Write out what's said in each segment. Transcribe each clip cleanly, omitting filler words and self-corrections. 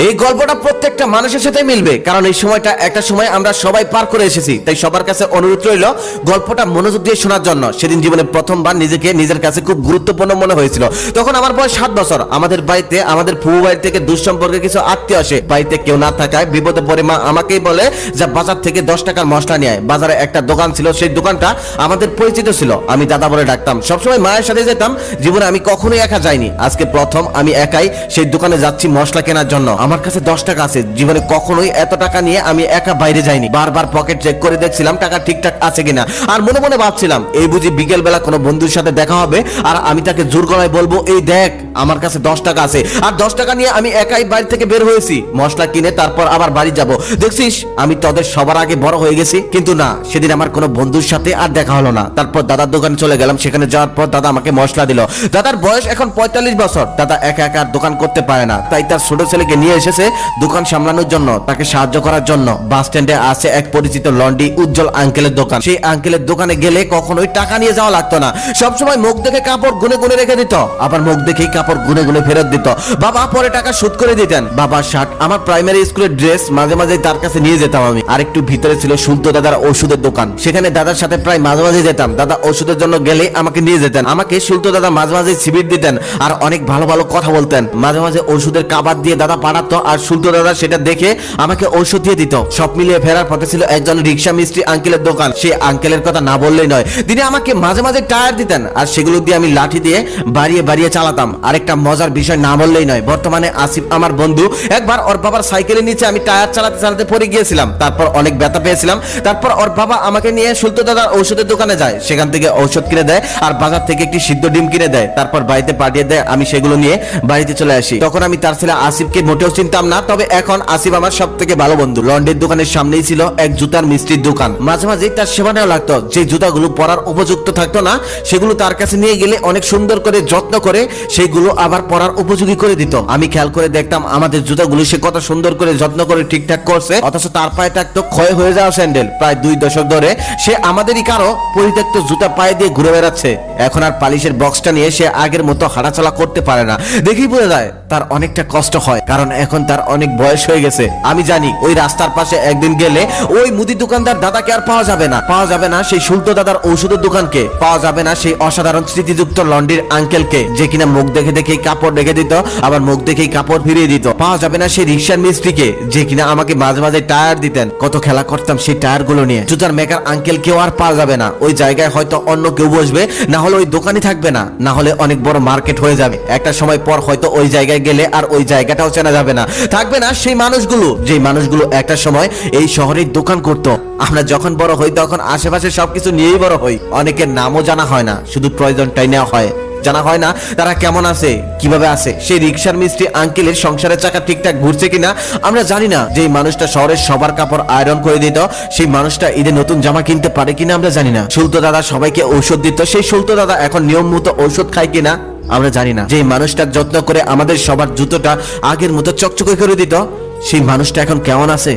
এই গল্পটা প্রত্যেকটা মানুষের সাথে মিলবে, কারণ এই সময়টা একটা সময় আমরা সবাই পার করে এসেছি। তাই সবার কাছে অনুরোধ রইল গল্পটা মনোযোগ দিয়ে শোনার জন্য। সেদিন জীবনে প্রথমবার নিজেকে নিজের কাছে খুব গুরুত্বপূর্ণ মনে হয়েছিল। তখন আমার বয়স 7 বছর। আমাদের বাড়িতে আমাদের ফুফু বাড়ি থেকে দুঃসম্পর্কের কিছু আত্মীয় আসে। বাড়িতে কেউ না থাকায় বিপদে পড়ে মা আমাকেই বলে যে বাজার থেকে 10 টাকার মশলা নিয়ে আয়। বাজারে একটা দোকান ছিল, সেই দোকানটা আমাদের পরিচিত ছিল। আমি দাদা বলে ডাকতাম, সবসময় মায়ের সাথে যেতাম। জীবনে আমি কখনোই একা যাইনি, আজকে প্রথম আমি একাই সেই দোকানে যাচ্ছি মশলা কেনার জন্য। আমার কাছে 10 টাকা আছে। জীবনে কখনোই এত টাকা নিয়ে আমি একা বাইরে যাইনি। বারবার পকেট চেক করে দেখছিলাম টাকা ঠিকঠাক আছে কিনা। আর মনে মনে ভাবছিলাম এই বুঝি বিকেল বেলা কোনো বন্ধুর সাথে দেখা হবে আর আমি তাকে জোর গলায় বলবো এই দেখ আমার কাছে 10 টাকা আছে। আর 10 টাকা নিয়ে আমি একাই বাড়ি থেকে বের হয়েছি মশলা কিনে, তারপর আবার বাড়ি যাব। দেখছিস আমি তোদের সবার আগে বড় হয়ে গেছি। কিন্তু না, সেদিন আমার কোনো বন্ধুর সাথে আর দেখা হলো না। তারপর দাদার দোকানে চলে গেলাম। সেখানে যাওয়ার পর দাদা আমাকে মশলা দিল। দাদার বয়স এখন 45 বছর। দাদা একা একা দোকান করতে পারে না, তাই তার ছোট ছেলেকে নিয়ে এসেছে দোকান সামলানোর জন্য, তাকে সাহায্য করার জন্য। বাস স্ট্যান্ডে আছে এক পরিচিত লন্ডি উজ্জ্বল আঙ্কেলের দোকান। সেই আঙ্কেলের দোকানে গেলে কখনোই টাকা নিয়ে যাওয়া লাগতো না। সবসময় মুখ দেখে কাপড় গুনে গুনে রেখে দিত, আবার মুখ দেখেই কাপড় গুনে গুনে ফেরত দিত। বাবা পরে টাকা শোধ করে দিতেন। বাবার শার্ট, আমার প্রাইমারি স্কুলের ড্রেস মাঝে মাঝে তার কাছে নিয়ে যেতাম আমি। আর একটু ভিতরে ছিল সুলতো দাদার ওষুধের দোকান। সেখানে দাদার সাথে প্রায় মাঝে মাঝে যেতাম। দাদা ওষুধের জন্য গেলে আমাকে নিয়ে যেতেন। আমাকে সুলতো দাদা মাঝে মাঝে শিবির দিতেন আর অনেক ভালো ভালো কথা বলতেন। মাঝে মাঝে ওষুধের কাবার দিয়ে দাদা পাঠাতো আর সুলতো দাদা সেটা দেখে আমাকে ঔষধ দিয়ে দিত। সব মিলিয়ে ফেরার পথে ছিল একজন রিক্সা মিস্ত্রি আঙ্কেলের দোকান। সেই আঙ্কেলের কথা না বললেই নয়, তিনি আমাকে মাঝে মাঝে টায়ার দিতেন আর সেগুলো দিয়ে আমি লাঠি দিয়ে বাড়িয়ে বাড়িয়ে চালাতাম। আরেকটা মজার বিষয় না বললেই নয়, বর্তমানে আসিফ আমার বন্ধু, একবার ওর বাবার সাইকেলের নিচে আমি টায়ার চালাতে চালাতে পড়ে গিয়েছিলাম। তারপর অনেক ব্যথা পেয়েছিলাম। তারপর ওর বাবা আমাকে নিয়ে সুলতো দাদার ঔষধের দোকানে যায়, সেখান থেকে ঔষধ কিনে দেয় আর বাজার থেকে একটি সিদ্ধ ডিম কিনে দেয়। তারপর বাড়িতে পাঠিয়ে দেয়, আমি সেগুলো নিয়ে বাড়িতে চলে আসি। তখন আমি তার ছেলে আসিফকে মোটেও চিনতাম না, তবে এখন আসিফ আমার সব থেকে ভালো বন্ধু। লন্ডের দোকানের সামনেই ছিল এক জুতার মিস্ত্রির দোকান। মাঝে মাঝে তার সেবা নেওয়া লাগতো। যে জুতাগুলো পরার উপযুক্ত থাকতো না সেগুলো তার কাছে নিয়ে গেলে অনেক সুন্দর করে যত্ন করে সেগুলো আবার পরার উপযোগী করে দিত। আমি খেয়াল করে দেখতাম আমাদের জুতাগুলো সে কত সুন্দর করে যত্ন করে ঠিকঠাক করছে, অথচ তার পায়ে থাকতো ক্ষয় হয়ে যাওয়া স্যান্ডেল। প্রায় 2 দশক ধরে সে আমাদেরই কারো পরিত্যক্ত জুতা পায়ে দিয়ে ঘুরে বেড়াচ্ছে। এখন আর পালিশের বক্সটা নিয়ে সে আগের মতো হাঁটাচলা করতে পারে না। দেখেই বোঝা যায় তার অনেকটা কষ্ট হয়, কারণ এখন তার অনেক বয়স হয়ে গেছে। আমি জানি ওই রাস্তার পাশে একদিন গেলে ওই মুদি দোকানদার দাদাকে আর পাওয়া যাবে না। পাওয়া যাবে না সেই সুলতো দাদার ঔষধের দোকানকে, পাওয়া যাবে না সেই অসাধারণ স্মৃতিযুক্ত লন্ডির আঙ্কেলকে যে কিনা মুখ দেখে দেখেই কাপড় রেখে দিত আবার মুখ দেখেই কাপড় ফিরিয়ে দিত। পাওয়া যাবে না সেই রিক্সার মিস্ত্রিকে যে কিনা আমাকে মাঝে মাঝে টায়ার দিতেন। কত খেলা করতাম সেই টায়ার গুলো নিয়ে। জুতার মেকার আঙ্কেল কেউ আর পাওয়া যাবে না। ওই জায়গায় হয়তো অন্য কেউ বসবে, না হলে ওই দোকানই থাকবে না, না হলে অনেক বড় মার্কেট হয়ে যাবে। একটা সময় পর হয়তো ওই জায়গায় গেলে আর ওই জায়গাটাও চেনা যাবে না। থাকবে না সেই মানুষগুলো, যে মানুষগুলো একটা সময় এই শহরের দোকান করতো। আমরা যখন বড় হই তখন আশেপাশে সবকিছু নিয়েই বড় হই। অনেকের নামও জানা হয় না, শুধু প্রয়োজনটাই নেওয়া হয়। জানা হয় না তারা কেমন আছে, কিভাবে আছে। সেই রিক্সার মিস্ত্রি আঙ্কেলের সংসারের চাকা ঠিকঠাক ঘুরছে কিনা আমরা জানি না। যে মানুষটা শহরের সবার কাপড় আয়রন করে দিত, সেই মানুষটা ঈদে নতুন জামা কিনতে পারে কিনা আমরা জানি না। সুলতো দাদা সবাইকে ঔষধ দিত, সেই সুলতো দাদা এখন নিয়ম মতো ঔষধ খায় কিনা আমরা জানি না। যে মানুষটার যত্ন করে আমাদের সবার জুতোটা আগের মতো চকচকে করে দিত, সেই মানুষটা এখন কেমন আছে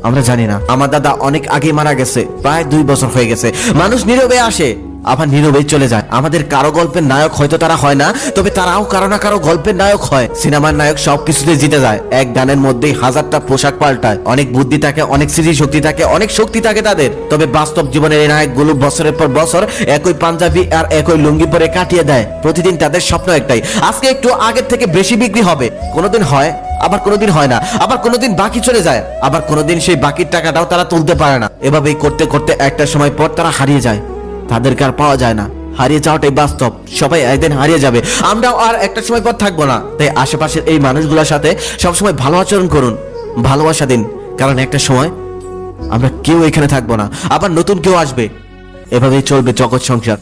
আমরা জানি না। আমার দাদা অনেক আগে মারা গেছে, প্রায় 2 বছর হয়ে গেছে। মানুষ নীরবে আসে আবার নীরবেই চলে যায়। আমাদের কারো গল্পের নায়ক হয়তো তারা হয় না, তবে তারাও কারো না কারো গল্পের নায়ক হয়। সিনেমার নায়ক সবকিছুতে জিতে যায়, এক গানের মধ্যেই 1000টা পোশাক পাল্টায়। অনেক বুদ্ধি থাকে, অনেক স্মৃতি শক্তি থাকে, অনেক শক্তি থাকে তাদের। তবে বাস্তব জীবনের এই নায়কগুলো বছরের পর বছর একই পাঞ্জাবি আর একই লুঙ্গি পরে কাটিয়ে দেয়। প্রতিদিন তাদের স্বপ্ন একটাই, আজকে একটু আগের থেকে বেশি বিক্রি হবে। কোনোদিন হয়, আবার কোনোদিন হয় না, আবার কোনোদিন বাকি চলে যায়, আবার কোনোদিন সেই বাকির টাকাটাও তারা তুলতে পারে না। এভাবেই করতে করতে একটা সময় পর তারা হারিয়ে যায়, তাদেরকে আর পাওয়া যায় না। হারিয়ে যাওয়াটাই বাস্তব, সবাই একদিন হারিয়ে যাবে, আমরাও আর একটা সময় পর থাকবো না। তাই আশেপাশের এই মানুষগুলোর সাথে সবসময় ভালো আচরণ করুন, ভালোবাসা দিন, কারণ একটা সময় আমরা কেউ এখানে থাকবো না, আবার নতুন কেউ আসবে। এভাবেই চলবে জগৎ সংসার।